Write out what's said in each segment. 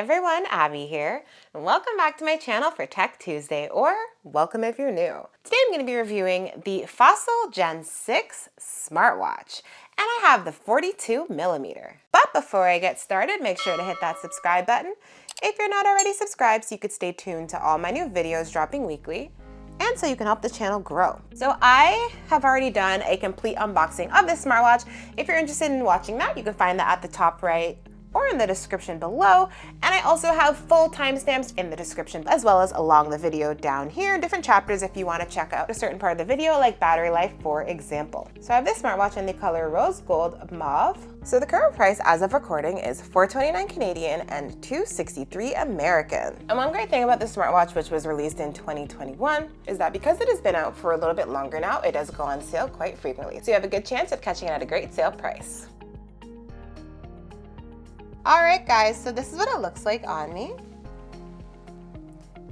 everyone, Abby here, and welcome back to my channel for Tech Tuesday, or welcome if you're new. Today I'm going to be reviewing the Fossil Gen 6 smartwatch, and I have the 42mm. But before I get started, make sure to hit that subscribe button if you're not already subscribed so you could stay tuned to all my new videos dropping weekly, and so you can help the channel grow. So I have already done a complete unboxing of this smartwatch. If you're interested in watching that, you can find that at the top right or in the description below. And I also have full timestamps in the description, as well as along the video down here, different chapters if you want to check out a certain part of the video, like battery life, for example. So I have this smartwatch in the color rose gold mauve. So the current price as of recording is $429 Canadian and $263 American. And one great thing about this smartwatch, which was released in 2021, is that because it has been out for a little bit longer now, it does go on sale quite frequently. So you have a good chance of catching it at a great sale price. Alright guys, so this is what it looks like on me.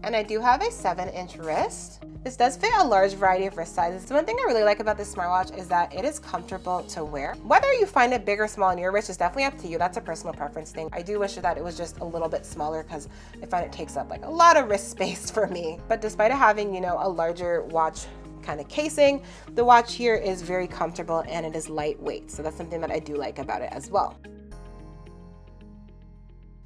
And I do have a 7-inch wrist. This does fit a large variety of wrist sizes. So one thing I really like about this smartwatch is that it is comfortable to wear. Whether you find it big or small in your wrist is definitely up to you. That's a personal preference thing. I do wish that it was just a little bit smaller because I find it takes up like a lot of wrist space for me. But despite it having, you know, a larger watch kind of casing, the watch here is very comfortable and it is lightweight. So that's something that I do like about it as well.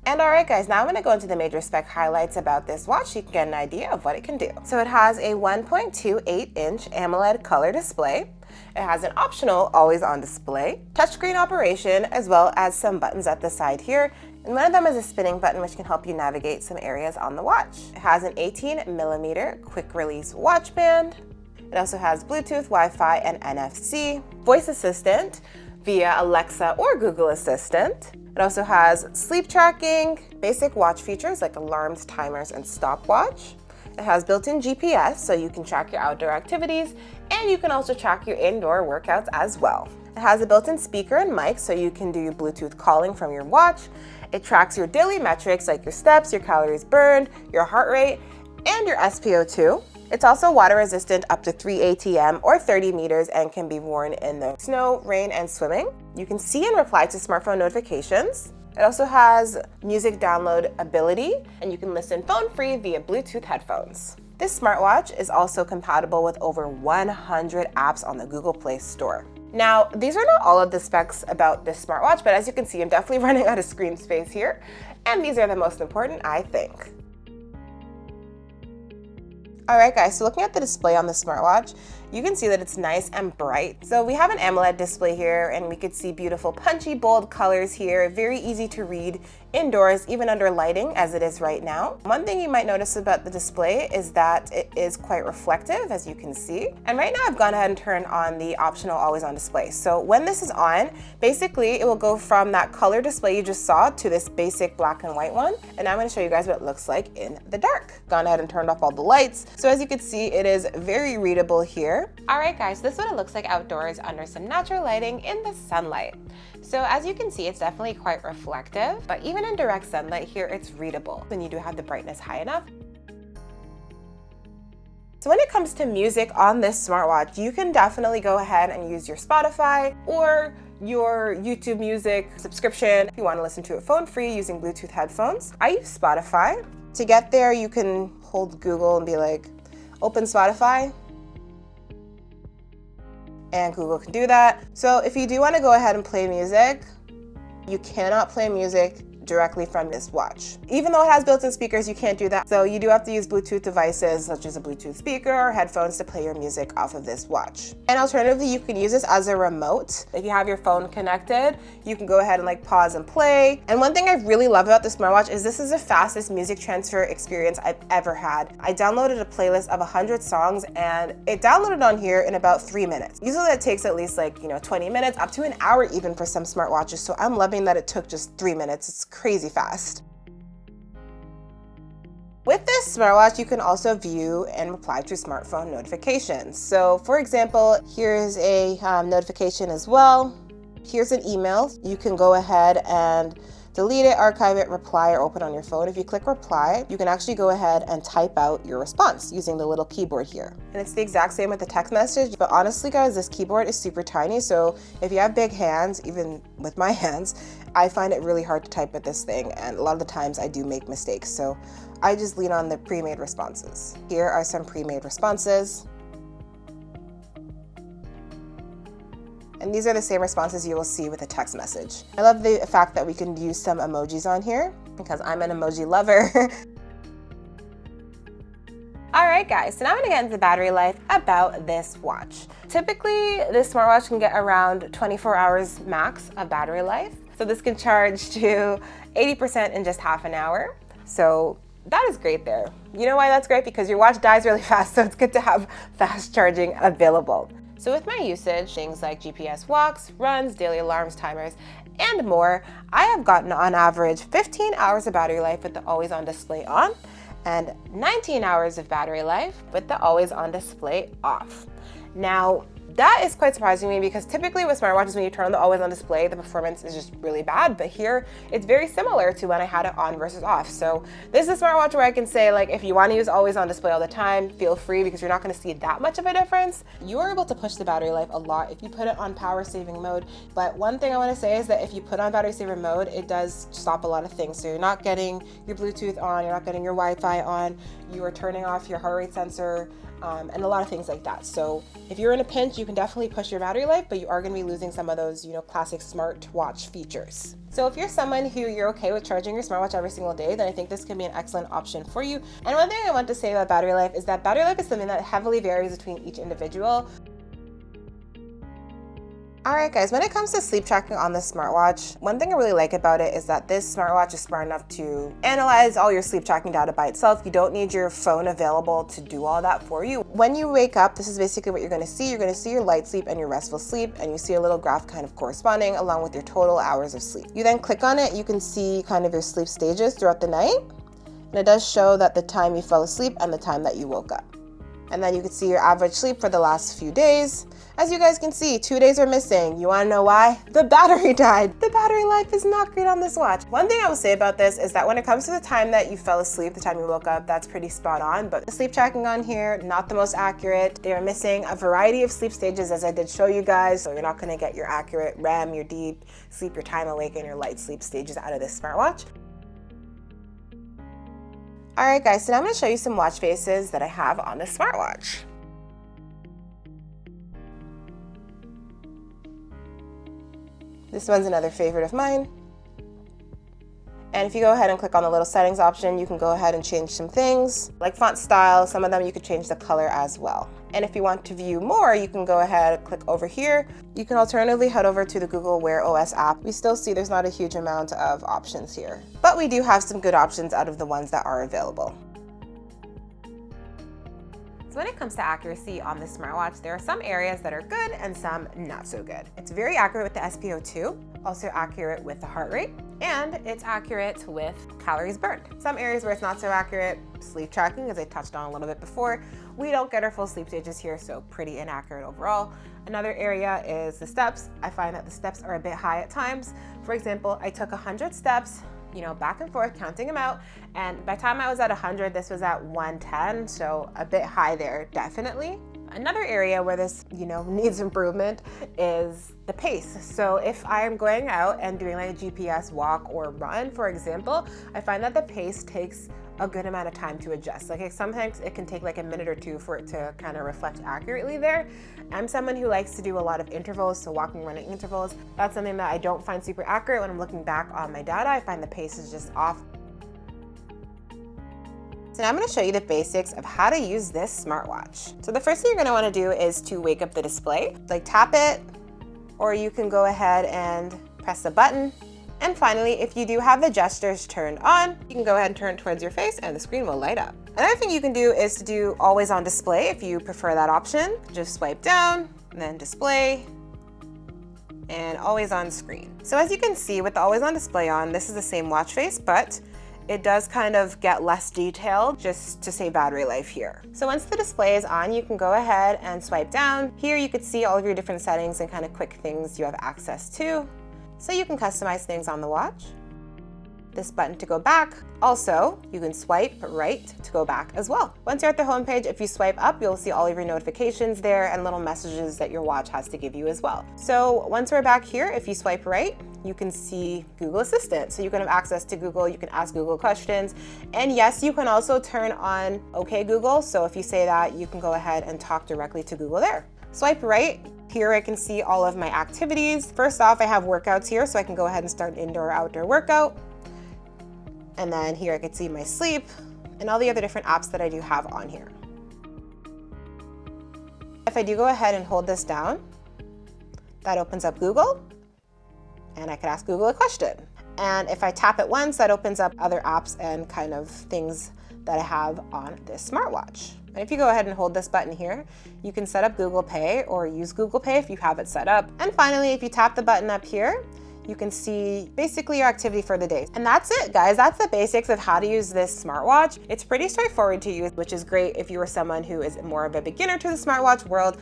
And alright guys, now I'm going to go into the major spec highlights about this watch so you can get an idea of what it can do. So it has a 1.28-inch AMOLED color display. It has an optional always-on display, touchscreen operation, as well as some buttons at the side here. And one of them is a spinning button which can help you navigate some areas on the watch. It has an 18mm quick-release watch band. It also has Bluetooth, Wi-Fi, and NFC, voice assistant via Alexa or Google Assistant. It also has sleep tracking, basic watch features like alarms, timers, and stopwatch. It has built-in GPS so you can track your outdoor activities, and you can also track your indoor workouts as well. It has a built-in speaker and mic so you can do your Bluetooth calling from your watch. It tracks your daily metrics like your steps, your calories burned, your heart rate, and your SpO2. It's also water resistant up to 3 ATM or 30 meters and can be worn in the snow, rain, and swimming. You can see and reply to smartphone notifications. It also has music download ability, and you can listen phone-free via Bluetooth headphones. This smartwatch is also compatible with over 100 apps on the Google Play Store. Now, these are not all of the specs about this smartwatch, but as you can see, I'm definitely running out of screen space here, and these are the most important, I think. Alright guys, so looking at the display on the smartwatch, you can see that it's nice and bright. So we have an AMOLED display here, and we could see beautiful punchy bold colors here, very easy to read indoors, even under lighting as it is right now. One thing you might notice about the display is that it is quite reflective, as you can see. And right now I've gone ahead and turned on the optional always on display. So when this is on, basically it will go from that color display you just saw to this basic black and white one. And I'm going to show you guys what it looks like in the dark. Gone ahead and turned off all the lights. So as you can see, it is very readable here. Alright guys, this is what it looks like outdoors under some natural lighting in the sunlight. So as you can see, it's definitely quite reflective, but even in direct sunlight here, it's readable when you do have the brightness high enough. So when it comes to music on this smartwatch, you can definitely go ahead and use your Spotify or your YouTube Music subscription if you want to listen to it phone-free using Bluetooth headphones. I use Spotify. To get there, you can hold Google and be like, open Spotify. And Google can do that. So if you do want to go ahead and play music, you cannot play music directly from this watch. Even though it has built-in speakers, you can't do that. So you do have to use Bluetooth devices such as a Bluetooth speaker or headphones to play your music off of this watch. And alternatively, you can use this as a remote. If you have your phone connected, you can go ahead and like pause and play. And one thing I really love about the smartwatch is this is the fastest music transfer experience I've ever had. I downloaded a playlist of 100 songs and it downloaded on here in about 3 minutes. Usually that takes at least 20 minutes, up to an hour even for some smartwatches. So I'm loving that it took just 3 minutes. It's crazy fast. With this smartwatch, you can also view and reply to smartphone notifications. So for example, here's a notification as well. Here's an email. You can go ahead and delete it, archive it, reply, or open on your phone. If you click reply, you can actually go ahead and type out your response using the little keyboard here. And it's the exact same with the text message, but honestly guys, this keyboard is super tiny, so if you have big hands, even with my hands, I find it really hard to type with this thing, and a lot of the times I do make mistakes, so I just lean on the pre-made responses. Here are some pre-made responses. And these are the same responses you will see with a text message. I love the fact that we can use some emojis on here because I'm an emoji lover. All right guys, so now I'm gonna get into the battery life about this watch. Typically, this smartwatch can get around 24 hours max of battery life. So this can charge to 80% in just half an hour. So that is great there. You know why that's great? Because your watch dies really fast, so it's good to have fast charging available. So with my usage, things like GPS walks, runs, daily alarms, timers, and more, I have gotten on average 15 hours of battery life with the always on display on, and 19 hours of battery life with the always on display off. Now, that is quite surprising to me because typically with smartwatches, when you turn on the always on display, the performance is just really bad. But here, it's very similar to when I had it on versus off. So this is a smartwatch where I can say, like, if you want to use always on display all the time, feel free because you're not going to see that much of a difference. You are able to push the battery life a lot if you put it on power saving mode. But one thing I want to say is that if you put on battery saver mode, it does stop a lot of things. So you're not getting your Bluetooth on, you're not getting your Wi-Fi on, you are turning off your heart rate sensor, and a lot of things like that. So if you're in a pinch, you can definitely push your battery life, but you are going to be losing some of those, classic smartwatch features. So if you're someone who you're okay with charging your smartwatch every single day, then I think this can be an excellent option for you. And one thing I want to say about battery life is that battery life is something that heavily varies between each individual. All right guys, when it comes to sleep tracking on the smartwatch, one thing I really like about it is that this smartwatch is smart enough to analyze all your sleep tracking data by itself. You don't need your phone available to do all that for you. When you wake up, this is basically what you're gonna see. You're gonna see your light sleep and your restful sleep, and you see a little graph kind of corresponding along with your total hours of sleep. You then click on it, you can see kind of your sleep stages throughout the night, and it does show that the time you fell asleep and the time that you woke up. And then you can see your average sleep for the last few days. As you guys can see, 2 days are missing. You wanna know why? The battery died. The battery life is not great on this watch. One thing I will say about this is that when it comes to the time that you fell asleep, the time you woke up, that's pretty spot on, but the sleep tracking on here, not the most accurate. They are missing a variety of sleep stages as I did show you guys, so you're not gonna get your accurate REM, your deep sleep, your time awake, and your light sleep stages out of this smartwatch. All right guys, so now I'm gonna show you some watch faces that I have on this smartwatch. This one's another favorite of mine. And if you go ahead and click on the little settings option, you can go ahead and change some things, like font style. Some of them you could change the color as well. And if you want to view more, you can go ahead and click over here. You can alternatively head over to the Google Wear OS app. We still see there's not a huge amount of options here, but we do have some good options out of the ones that are available. So when it comes to accuracy on this smartwatch, there are some areas that are good and some not so good. It's very accurate with the SpO2, also accurate with the heart rate, and it's accurate with calories burned. Some areas where it's not so accurate, sleep tracking, as I touched on a little bit before, we don't get our full sleep stages here, so pretty inaccurate overall. Another area is the steps. I find that the steps are a bit high at times. For example, I took 100 steps, back and forth, counting them out. And by the time I was at 100, this was at 110, so a bit high there, definitely. Another area where this, needs improvement is the pace. So if I am going out and doing like a GPS walk or run, for example, I find that the pace takes a good amount of time to adjust. Sometimes it can take like a minute or two for it to kind of reflect accurately there. I'm someone who likes to do a lot of intervals, so walking, running intervals. That's something that I don't find super accurate when I'm looking back on my data. I find the pace is just off. So now I'm going to show you the basics of how to use this smartwatch. So the first thing you're going to want to do is to wake up the display. Like tap it, or you can go ahead and press the button. And finally, if you do have the gestures turned on, you can go ahead and turn it towards your face and the screen will light up. Another thing you can do is to do always on display if you prefer that option. Just swipe down, and then display, and always on screen. So as you can see with the always on display on, this is the same watch face, but it does kind of get less detailed just to save battery life here. So once the display is on, you can go ahead and swipe down. Here you could see all of your different settings and kind of quick things you have access to. So you can customize things on the watch. this button to go back. Also, you can swipe right to go back as well. Once you're at the home page, if you swipe up, you'll see all of your notifications there and little messages that your watch has to give you as well. So once we're back here, if you swipe right, you can see Google Assistant. So you can have access to Google, you can ask Google questions. And yes, you can also turn on OK Google. So if you say that, you can go ahead and talk directly to Google there. Swipe right. Here I can see all of my activities. First off, I have workouts here, so I can go ahead and start an indoor or outdoor workout. And then here I can see my sleep and all the other different apps that I do have on here. If I do go ahead and hold this down, that opens up Google, and I can ask Google a question. And if I tap it once, that opens up other apps and kind of things that I have on this smartwatch. And if you go ahead and hold this button here, you can set up Google Pay or use Google Pay if you have it set up. And finally, if you tap the button up here, you can see basically your activity for the day. And that's it, guys. That's the basics of how to use this smartwatch. It's pretty straightforward to use, which is great if you are someone who is more of a beginner to the smartwatch world.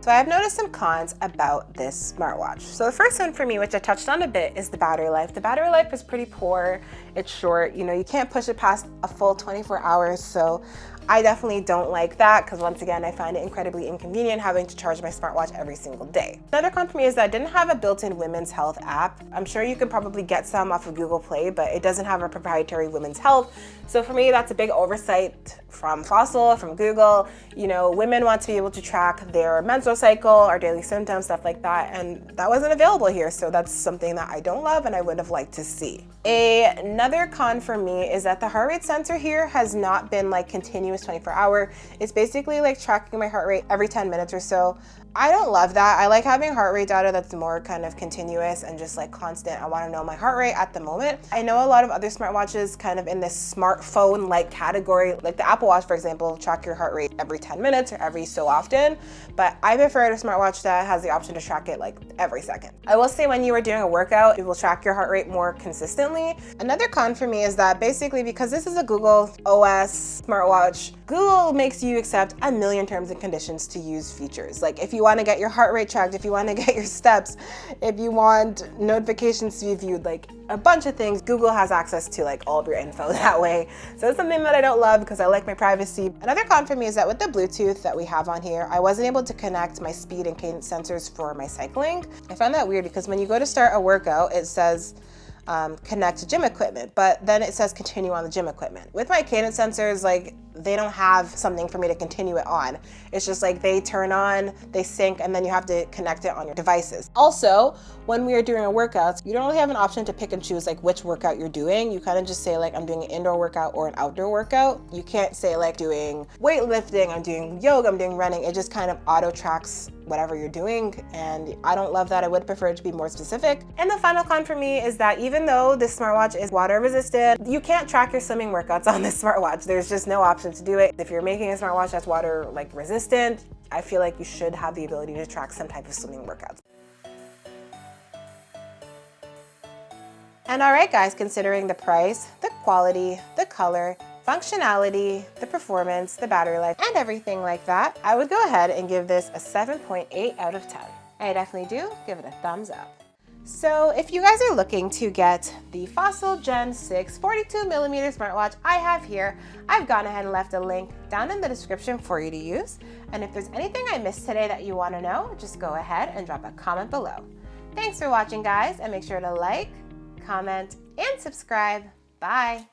So I've noticed some cons about this smartwatch. So the first one for me, which I touched on a bit, is the battery life. The battery life is pretty poor. It's short. You know, you can't push it past a full 24 hours. So I definitely don't like that because once again, I find it incredibly inconvenient having to charge my smartwatch every single day. Another con for me is that I didn't have a built-in women's health app. I'm sure you could probably get some off of Google Play, but it doesn't have a proprietary women's health. So for me, that's a big oversight from Fossil, from Google. You know, women want to be able to track their menstrual cycle or daily symptoms, stuff like that, and that wasn't available here. So that's something that I don't love and I would have liked to see. Another con for me is that the heart rate sensor here has not been like continuous 24-hour. It's basically like tracking my heart rate every 10 minutes or so. I don't love that. I like having heart rate data that's more kind of continuous and just like constant. I want to know my heart rate at the moment. I know a lot of other smartwatches kind of in this smartphone-like category, like the Apple Watch, for example, track your heart rate every 10 minutes or every so often. But I prefer a smartwatch that has the option to track it like every second. I will say when you are doing a workout, it will track your heart rate more consistently. Another con for me is that basically because this is a Google OS smartwatch, Google makes you accept a million terms and conditions to use features. Like if you want to get your heart rate tracked, if you want to get your steps, if you want notifications to be viewed, like a bunch of things, Google has access to like all of your info that way. So it's something that I don't love because I like my privacy. Another con for me is that with the Bluetooth that we have on here, I wasn't able to connect my speed and cadence sensors for my cycling. I found that weird because when you go to start a workout, it says connect to gym equipment, but then it says continue on the gym equipment. With my cadence sensors, like they don't have something for me to continue it on. It's just like they turn on, they sync, and then you have to connect it on your devices. Also, when we are doing a workout, you don't really have an option to pick and choose like which workout you're doing. You kind of just say like, I'm doing an indoor workout or an outdoor workout. You can't say like doing weightlifting, I'm doing yoga, I'm doing running. It just kind of auto tracks whatever you're doing, and I don't love that. I would prefer it to be more specific. And the final con for me is that even though this smartwatch is water resistant, you can't track your swimming workouts on this smartwatch. There's just no option to do it. If you're making a smartwatch that's water like resistant, I feel like you should have the ability to track some type of swimming workouts. And all right, guys, considering the price, the quality, the color, functionality, the performance, the battery life, and everything like that, I would go ahead and give this a 7.8 out of 10. I definitely do give it a thumbs up. So if you guys are looking to get the Fossil Gen 6 42mm smartwatch I have here, I've gone ahead and left a link down in the description for you to use. And if there's anything I missed today that you want to know, just go ahead and drop a comment below. Thanks for watching, guys, and make sure to like, comment, and subscribe. Bye.